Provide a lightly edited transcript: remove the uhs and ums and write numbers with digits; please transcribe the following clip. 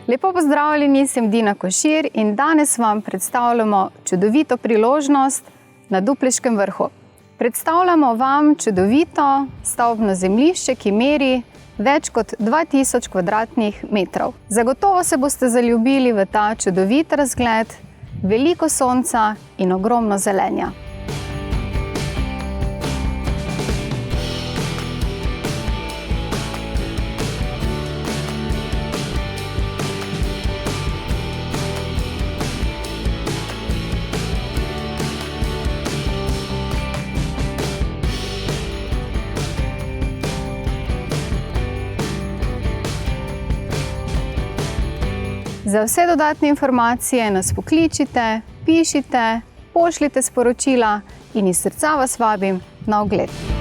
Lepo pozdravljeni, sem Dina Košir in danes vam predstavljamo čudovito priložnost na Dupleškem vrhu. Predstavljamo vam čudovito stavbno zemljišče, ki meri več kot 2000 kvadratnih metrov. Zagotovo se boste zaljubili v ta čudovit razgled, veliko sonca in ogromno zelenja. Za vse dodatne informacije nas pokličite, pišite, pošljite sporočila in iz srca vas vabim na ogled.